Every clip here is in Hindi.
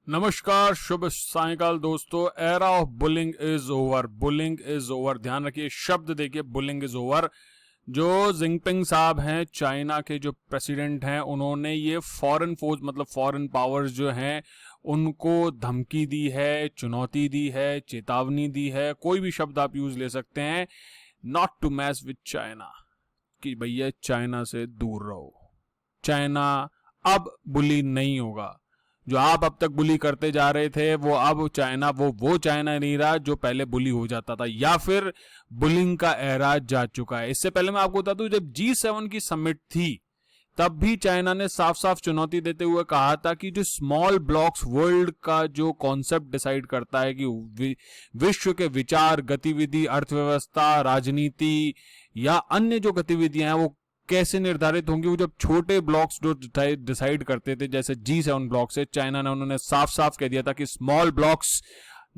नमस्कार, शुभ सायंकाल दोस्तों। Era of bullying is over. Bullying is over, ध्यान रखिए, शब्द देखिए, बुलिंग इज ओवर। जो जिनपिंग साहब हैं, चाइना के जो प्रेसिडेंट हैं, उन्होंने ये फॉरेन फोर्स मतलब फॉरेन पावर्स जो हैं उनको धमकी दी है, चुनौती दी है, चेतावनी दी है, कोई भी शब्द आप यूज ले सकते हैं, not to mess with China, कि भैया चाइना से दूर रहो। चाइना अब बुली नहीं होगा। जो आप अब तक बुली करते जा रहे थे वो अब चाइना वो चाइना नहीं रहा जो पहले बुली हो जाता था, या फिर बुलिंग का एरा जा चुका है। इससे पहले मैं आपको बता दूं, जब G7 की समिट थी तब भी चाइना ने साफ साफ चुनौती देते हुए कहा था कि जो स्मॉल ब्लॉक्स वर्ल्ड का जो कॉन्सेप्ट डिसाइड करता है कि विश्व के विचार, गतिविधि, अर्थव्यवस्था, राजनीति या अन्य जो गतिविधियां हैं वो कैसे निर्धारित होंगी, वो जब छोटे ब्लॉक्स जो डिसाइड करते थे, जैसे G7 ब्लॉक से, चाइना ने उन्होंने साफ साफ कह दिया था कि small blocks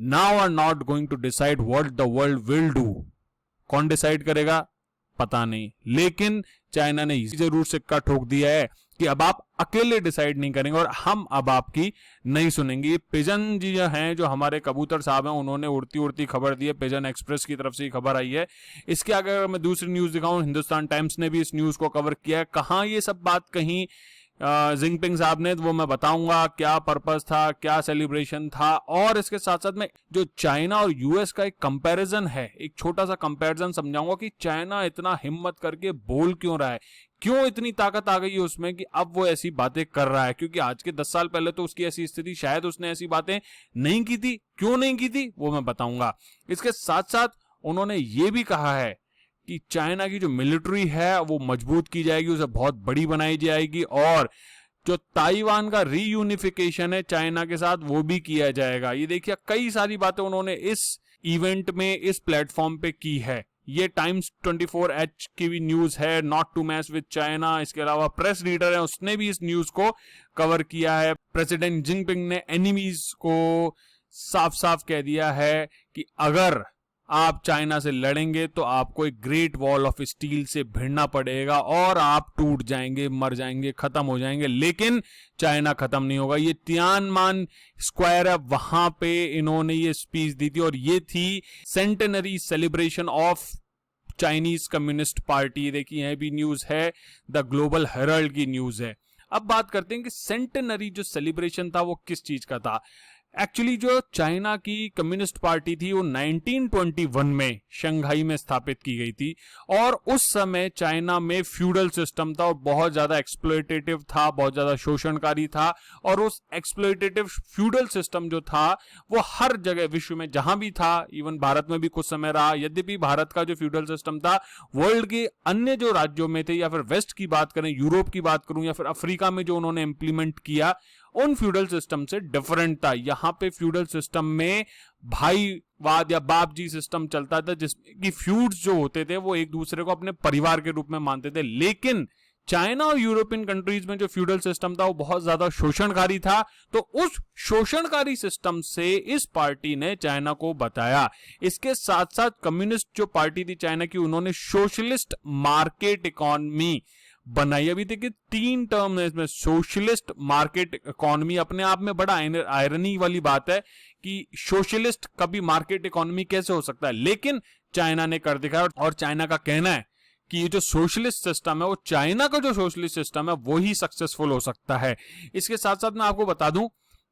now are not going to decide what the world will do. कौन डिसाइड करेगा पता नहीं, लेकिन चाइना ने जरूर सिक्का ठोक दिया है कि अब आप अकेले डिसाइड नहीं करेंगे और हम अब आपकी नहीं सुनेंगे। पिजन जी हैं, जो हमारे कबूतर साहब हैं, उन्होंने उड़ती उड़ती खबर दी है, पिजन एक्सप्रेस की तरफ से खबर आई है। इसके आगे अगर मैं दूसरी न्यूज दिखाऊं, हिंदुस्तान टाइम्स ने भी इस न्यूज को कवर किया है। कहां ये सब बात कहीं जिनपिंग साहब ने, वो मैं बताऊंगा क्या पर्पस था, क्या सेलिब्रेशन था। और इसके साथ साथ में जो चाइना और यूएस का एक कंपैरिजन है, एक छोटा सा कंपैरिजन समझाऊंगा कि चाइना इतना हिम्मत करके बोल क्यों रहा है, क्यों इतनी ताकत आ गई है उसमें कि अब वो ऐसी बातें कर रहा है। क्योंकि आज के 10 साल पहले तो उसकी ऐसी स्थिति, शायद उसने ऐसी बातें नहीं की थी। क्यों नहीं की थी वो मैं बताऊंगा। इसके साथ साथ उन्होंने ये भी कहा है कि चाइना की जो मिलिट्री है वो मजबूत की जाएगी, उसे बहुत बड़ी बनाई जाएगी, और जो ताइवान का रीयूनिफिकेशन है चाइना के साथ वो भी किया जाएगा। ये देखिए, कई सारी बातें उन्होंने इस इवेंट में, इस प्लेटफॉर्म पे की है। ये टाइम्स 24H की भी न्यूज है, not to mess with China. इसके अलावा प्रेस रीडर है, उसने भी इस न्यूज को कवर किया है। प्रेसिडेंट जिनपिंग ने एनिमीज को साफ साफ कह दिया है कि अगर आप चाइना से लड़ेंगे तो आपको एक ग्रेट वॉल ऑफ स्टील से भिड़ना पड़ेगा और आप टूट जाएंगे, मर जाएंगे, खत्म हो जाएंगे, लेकिन चाइना खत्म नहीं होगा। ये तियानमान स्क्वायर है, वहां पे इन्होंने ये स्पीच दी थी, और ये थी centenary celebration of Chinese communist party. देखिए यह भी न्यूज है, द ग्लोबल हेराल्ड की न्यूज है। अब बात करते हैं कि सेंटेनरी जो सेलिब्रेशन था वो किस चीज का था। एक्चुअली जो चाइना की कम्युनिस्ट पार्टी थी वो 1921 में शंघाई में स्थापित की गई थी, और उस समय चाइना में फ्यूडल सिस्टम था और बहुत ज्यादा एक्सप्लॉयटेटिव था, बहुत ज्यादा शोषणकारी था। और उस एक्सप्लॉयटेटिव फ्यूडल सिस्टम जो था वो हर जगह विश्व में जहां भी था, इवन भारत में भी कुछ समय रहा। यद्यपि भारत का जो फ्यूडल सिस्टम था वर्ल्ड के अन्य जो राज्यों में थे, या फिर वेस्ट की बात करें, यूरोप की बात करूं, या फिर अफ्रीका में जो उन्होंने इंप्लीमेंट किया, उन फ्यूडल सिस्टम से डिफरेंट था। यहां पे फ्यूडल सिस्टम में भाईवाद या बाप जी सिस्टम चलता था, जिसमें कि फ्यूड्स जो होते थे वो एक दूसरे को अपने परिवार के रूप में मानते थे। लेकिन चाइना और यूरोपियन कंट्रीज में जो फ्यूडल सिस्टम था वो बहुत ज्यादा शोषणकारी था। तो उस शोषणकारी सिस्टम से इस पार्टी ने चाइना को बताया। इसके साथ साथ कम्युनिस्ट जो पार्टी थी चाइना की, उन्होंने सोशलिस्ट मार्केट इकोनॉमी बनाई। अभी देखिए 3 टर्म है इसमें, सोशलिस्ट, मार्केट इकोनॉमी। अपने आप में बड़ा आयरनी वाली बात है कि सोशलिस्ट कभी मार्केट इकोनॉमी कैसे हो सकता है, लेकिन चाइना ने कर दिखाया। और चाइना का कहना है कि ये जो सोशलिस्ट सिस्टम है, वो चाइना का जो सोशलिस्ट सिस्टम है वो ही सक्सेसफुल हो सकता है। इसके साथ साथ मैं आपको बता दूं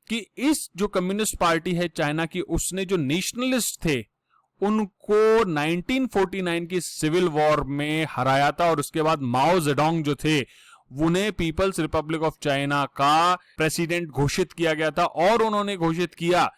कि इस जो कम्युनिस्ट पार्टी है चाइना की, उसने जो नेशनलिस्ट थे उनको 1949 की सिविल वॉर में हराया था, और उसके बाद माओ जेडोंग जो थे उन्हें पीपल्स रिपब्लिक ऑफ चाइना का प्रेसिडेंट घोषित किया गया था। और उन्होंने घोषित किया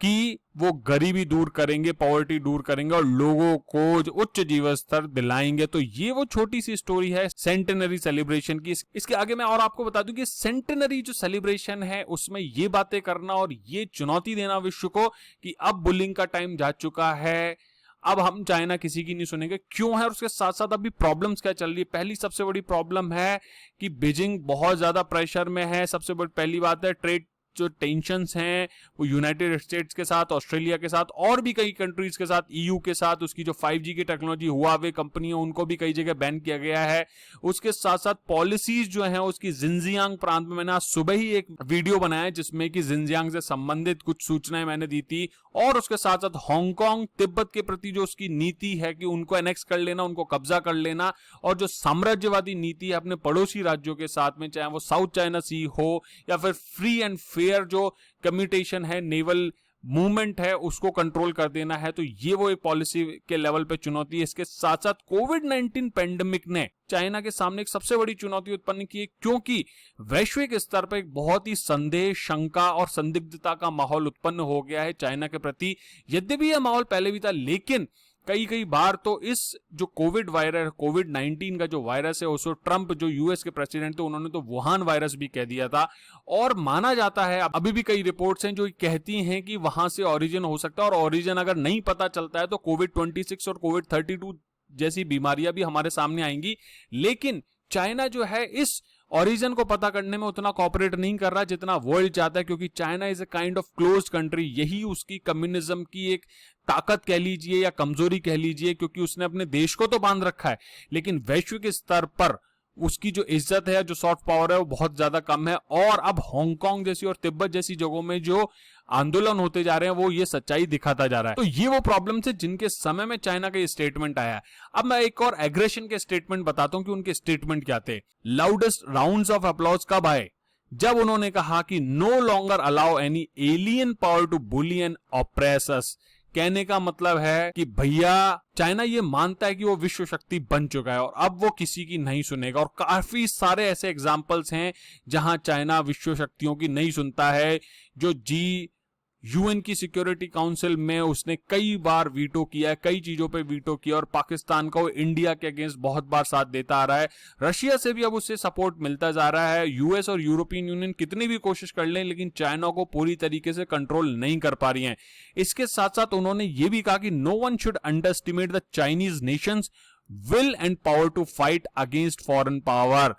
कि वो गरीबी दूर करेंगे, पॉवर्टी दूर करेंगे और लोगों को उच्च जीवन स्तर दिलाएंगे। तो ये वो छोटी सी स्टोरी है सेंटेनरी सेलिब्रेशन की। इसके आगे मैं और आपको बता दूं कि सेंटेनरी जो सेलिब्रेशन है उसमें ये बातें करना और ये चुनौती देना विश्व को कि अब बुलिंग का टाइम जा चुका है, अब हम चाइना किसी की नहीं सुनेंगे, क्यों है। और उसके साथ साथ अभी प्रॉब्लम्स क्या चल रही है। पहली सबसे बड़ी प्रॉब्लम है कि बीजिंग बहुत ज्यादा प्रेशर में है। सबसे बड़ी पहली बात है ट्रेड जो टेंशंस हैं वो यूनाइटेड स्टेट्स के साथ, ऑस्ट्रेलिया के साथ और भी कई कंट्रीज के साथ, ईयू के साथ, उसकी जो 5G की टेक्नोलॉजी हुआवे कंपनी है उनको भी कई जगह बैन किया गया है। उसके साथ साथ पॉलिसीज जो है उसकी जिंजियांग प्रांत में, मैंने आज सुबह ही एक वीडियो बनाया जिसमें कि जिंजियांग से संबंधित कुछ सूचनाएं मैंने दी थी, और उसके साथ साथ हांगकांग तिब्बत के प्रति जो उसकी नीति है कि उनको एनेक्स कर लेना, उनको कब्जा कर लेना, और जो साम्राज्यवादी नीति है अपने पड़ोसी राज्यों के साथ में, चाहे वो साउथ चाइना सी हो या फिर फ्री एंड फेयर जो कम्यूटेशन है, नेवल मूवमेंट है, उसको कंट्रोल कर देना है। तो ये वो एक पॉलिसी के लेवल पे चुनौती है। इसके साथ साथ कोविड-19 पेंडेमिक ने चाइना के सामने एक सबसे बड़ी चुनौती उत्पन्न की है, क्योंकि वैश्विक स्तर पर एक बहुत ही संदेह, शंका और संदिग्धता का माहौल उत्पन्न हो गया है चाइना के प्रति। यद्यपि यह माहौल पहले भी था, लेकिन कई बार तो इस जो कोविड-19 का जो वायरस है उसको ट्रंप जो यूएस के प्रेसिडेंट थे उन्होंने तो वुहान वायरस भी कह दिया था, और माना जाता है अभी भी कई रिपोर्ट्स हैं जो कहती हैं कि वहां से ओरिजिन हो सकता है, और ओरिजिन अगर नहीं पता चलता है तो कोविड-26 और कोविड-32 जैसी बीमारियां भी हमारे सामने आएंगी। लेकिन चाइना जो है इस ओरिजिन को पता करने में उतना कॉपरेट नहीं कर रहा जितना वर्ल्ड चाहता है, क्योंकि China is a kind of closed country. यही उसकी कम्युनिज्म की एक ताकत कह लीजिए या कमजोरी कह लीजिए, क्योंकि उसने अपने देश को तो बांध रखा है लेकिन वैश्विक स्तर पर उसकी जो इज्जत है, जो सॉफ्ट पावर है वो बहुत ज्यादा कम है। और अब हांगकांग जैसी और तिब्बत जैसी जगहों में जो आंदोलन होते जा रहे हैं वो ये सच्चाई दिखाता जा रहा है। तो ये वो प्रॉब्लम है जिनके समय में चाइना का ये स्टेटमेंट आया है। अब मैं एक और एग्रेशन के स्टेटमेंट बताता हूं कि उनके स्टेटमेंट क्या थे। लाउडेस्ट राउंड्स ऑफ अप्लॉज कब आए? जब उन्होंने कहा कि no longer allow any alien power to bully and oppress us. कहने का मतलब है कि भैया चाइना ये मानता है कि वो विश्व शक्ति बन चुका है और अब वो किसी की नहीं सुनेगा, और काफी सारे ऐसे एग्जाम्पल्स हैं जहां चाइना विश्व शक्तियों की नहीं सुनता है। जो यूएन की सिक्योरिटी काउंसिल में उसने कई बार वीटो किया है, कई चीजों पे वीटो किया, और पाकिस्तान का वो इंडिया के अगेंस्ट बहुत बार साथ देता आ रहा है। रशिया से भी अब उससे सपोर्ट मिलता जा रहा है। यूएस और यूरोपियन यूनियन कितनी भी कोशिश कर लें लेकिन चाइना को पूरी तरीके से कंट्रोल नहीं कर पा रही हैं। इसके साथ साथ उन्होंने ये भी कहा कि no one should underestimate the Chinese nations will and power to fight against foreign power.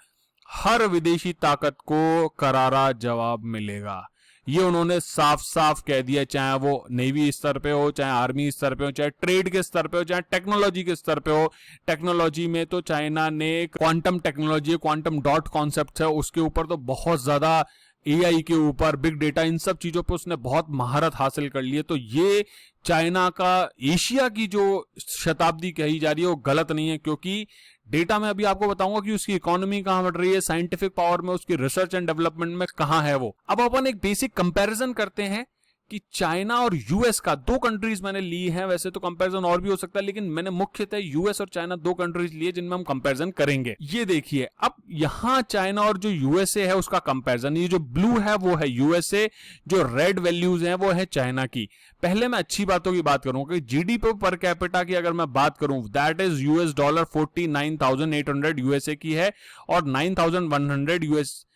हर विदेशी ताकत को करारा जवाब मिलेगा, ये उन्होंने साफ साफ कह दिया। चाहे वो नेवी स्तर पे हो, चाहे आर्मी स्तर पे हो, चाहे ट्रेड के स्तर पे हो, चाहे टेक्नोलॉजी के स्तर पे हो। टेक्नोलॉजी में तो चाइना ने quantum technology, quantum dot concept है, उसके ऊपर तो बहुत ज्यादा, एआई के ऊपर, बिग डेटा, इन सब चीजों पे उसने बहुत महारत हासिल कर ली है। तो ये चाइना का एशिया की जो शताब्दी कही जा रही है वो गलत नहीं है, क्योंकि डेटा में अभी आपको बताऊंगा कि उसकी इकोनॉमी कहां बढ़ रही है, साइंटिफिक पावर में, उसकी रिसर्च एंड डेवलपमेंट में कहां है वो। अब अपन एक बेसिक कंपैरिजन करते हैं कि चाइना और यूएस का, दो कंट्रीज मैंने ली हैं, वैसे तो कंपैरिजन और भी हो सकता है लेकिन मैंने मुख्यतः यूएस और चाइना दो कंट्रीज लिए जिनमें हम कंपैरिजन करेंगे। ये देखिए, अब यहां चाइना और जो यूएसए है उसका कंपैरिजन, ये जो ब्लू है वो है यूएसए, जो रेड वैल्यूज हैं वो है चाइना की। पहले मैं अच्छी बातों की बात करूंगा कि जीडीपी पर कैपिटा की अगर मैं बात करूं, दैट इज $49,800 यूएसए की है और 9,100 यूएस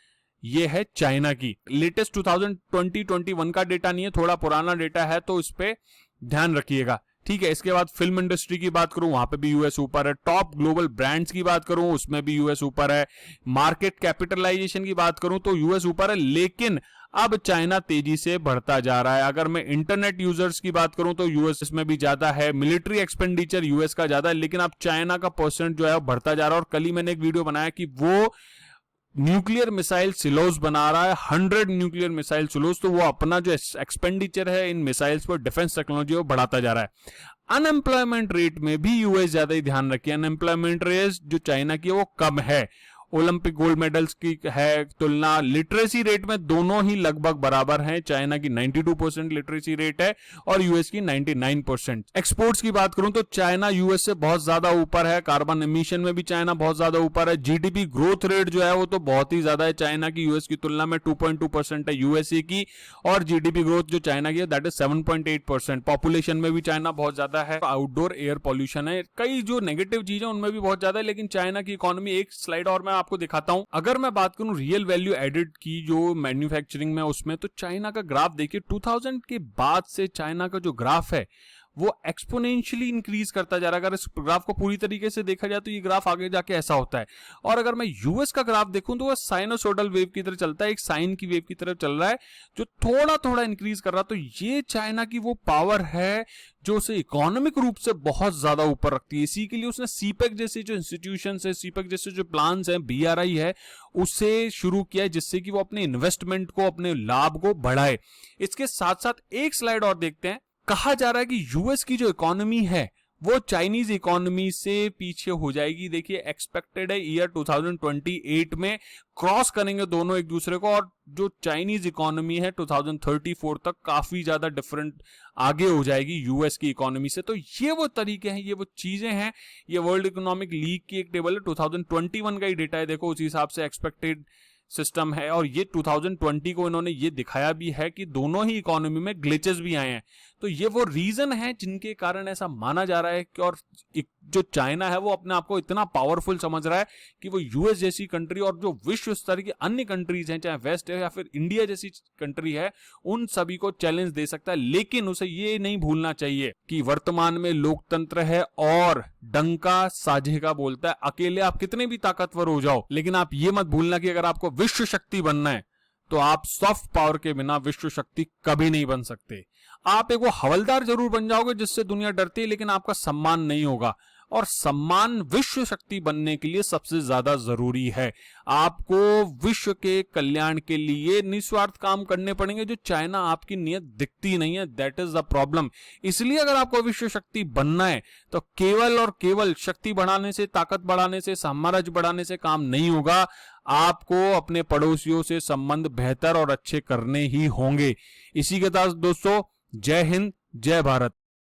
ये है चाइना की। लेटेस्ट 2020-21 का डेटा नहीं है, थोड़ा पुराना डेटा है, तो इस पे ध्यान रखिएगा, ठीक है। इसके बाद फिल्म इंडस्ट्री की बात करूं, वहां पे भी यूएस ऊपर है। टॉप ग्लोबल ब्रांड्स की बात करूं, उसमें भी यूएस ऊपर है। मार्केट कैपिटलाइजेशन की बात करूं तो यूएस ऊपर है, लेकिन अब चाइना तेजी से बढ़ता जा रहा है। अगर मैं इंटरनेट यूजर्स की बात करूं तो यूएस में भी ज्यादा है। मिलिट्री एक्सपेंडिचर यूएस का ज्यादा है, लेकिन अब चाइना का परसेंट जो है वो बढ़ता जा रहा है। और कल ही मैंने एक वीडियो बनाया कि वो न्यूक्लियर मिसाइल सिलोज बना रहा है, 100 न्यूक्लियर मिसाइल सिलोज, तो वो अपना जो एक्सपेंडिचर है इन मिसाइल्स पर, डिफेंस टेक्नोलॉजी, वो बढ़ाता जा रहा है। अनएम्प्लॉयमेंट रेट में भी यूएस ज्यादा ही ध्यान रखिए, अनएम्प्लॉयमेंट रेट जो चाइना की है वो कम है। ओलंपिक गोल्ड मेडल्स की है तुलना, लिटरेसी रेट में दोनों ही लगभग बराबर हैं। चाइना की 92% लिटरेसी रेट है और यूएस की 99%। एक्सपोर्ट्स की बात करूं तो चाइना यूएस से बहुत ज्यादा ऊपर है। कार्बन एमिशन में भी चाइना बहुत ज्यादा ऊपर है। जीडीपी ग्रोथ रेट जो है वो तो बहुत ही ज्यादा है चाइना की, यूएस की तुलना में 2.2% है यूएसए की, और जीडीपी ग्रोथ जो चाइना की है दैट इज 7.8%। पॉपुलेशन में भी चाइना बहुत ज्यादा है। आउटडोर एयर पॉल्यूशन है, कई जो नेगेटिव चीजें उनमें भी बहुत ज्यादा है, लेकिन चाइना की इकोनॉमी, एक स्लाइड और मैं आपको दिखाता हूं। अगर मैं बात करूं रियल वैल्यू एडेड की जो मैन्युफैक्चरिंग में, उसमें तो चाइना का ग्राफ देखिए, 2000 के बाद से चाइना का जो ग्राफ है वो एक्सपोनेंशियली इंक्रीज करता जा रहा है। अगर इस ग्राफ को पूरी तरीके से देखा जाए तो ये ग्राफ आगे जाके ऐसा होता है। और अगर मैं यूएस का ग्राफ देखूं तो वो साइनोसोडल वेव की तरह चलता है, एक साइन की वेव की तरफ चल रहा है जो थोड़ा थोड़ा इंक्रीज कर रहा है। तो ये चाइना की वो पावर है जो उसे इकोनॉमिक रूप से बहुत ज्यादा ऊपर रखती है। इसी के लिए उसने सीपेक जैसे जो इंस्टीट्यूशन है, सीपेक जैसे जो प्लान्स हैं, बीआरआई है, उसे शुरू किया है जिससे कि वो अपने इन्वेस्टमेंट को, अपने लाभ को बढ़ाए। इसके साथ साथ एक स्लाइड और देखते हैं। कहा जा रहा है कि यूएस की जो इकोनॉमी है वो चाइनीज इकोनॉमी से पीछे हो जाएगी। देखिए एक्सपेक्टेड है ईयर 2028 में क्रॉस करेंगे दोनों एक दूसरे को, और जो चाइनीज इकोनॉमी है 2034 तक काफी ज्यादा डिफरेंट आगे हो जाएगी यूएस की इकोनॉमी से। तो ये वो तरीके हैं, ये वो चीजें हैं। ये वर्ल्ड इकोनॉमिक लीग की एक टेबल है, 2021 का ही डेटा है, देखो उसी हिसाब से एक्सपेक्टेड सिस्टम है। और ये 2020 को इन्होंने ये दिखाया भी है कि दोनों ही इकोनॉमी में ग्लिचेस भी आए हैं। तो ये वो रीजन है जिनके कारण ऐसा माना जा रहा है कि, और जो चाइना है वो अपने आप को इतना पावरफुल समझ रहा है कि वो यूएस जैसी कंट्री और जो विश्व स्तर की अन्य कंट्रीज हैं, चाहे वेस्ट है या फिर इंडिया जैसी कंट्री है, उन सभी को चैलेंज दे सकता है। लेकिन उसे ये नहीं भूलना चाहिए कि वर्तमान में लोकतंत्र है और डंका साझे का बोलता है। अकेले आप कितने भी ताकतवर हो जाओ, लेकिन आप ये मत भूलना कि अगर आपको विश्व शक्ति बनना है तो आप सॉफ्ट पावर के बिना विश्व शक्ति कभी नहीं बन सकते। आप एक वो हवलदार जरूर बन जाओगे जिससे दुनिया डरती है, लेकिन आपका सम्मान नहीं होगा। और सम्मान विश्व शक्ति बनने के लिए सबसे ज्यादा जरूरी है। आपको विश्व के कल्याण के लिए निस्वार्थ काम करने पड़ेंगे, जो चाइना आपकी नीयत दिखती नहीं है। That is the problem. इसलिए अगर आपको विश्व शक्ति बनना है तो केवल और केवल शक्ति बढ़ाने से, ताकत बढ़ाने से, साम्राज्य बढ़ाने से काम नहीं होगा। आपको अपने पड़ोसियों से संबंध बेहतर और अच्छे करने ही होंगे। इसी के साथ दोस्तों, जय हिंद, जय भारत।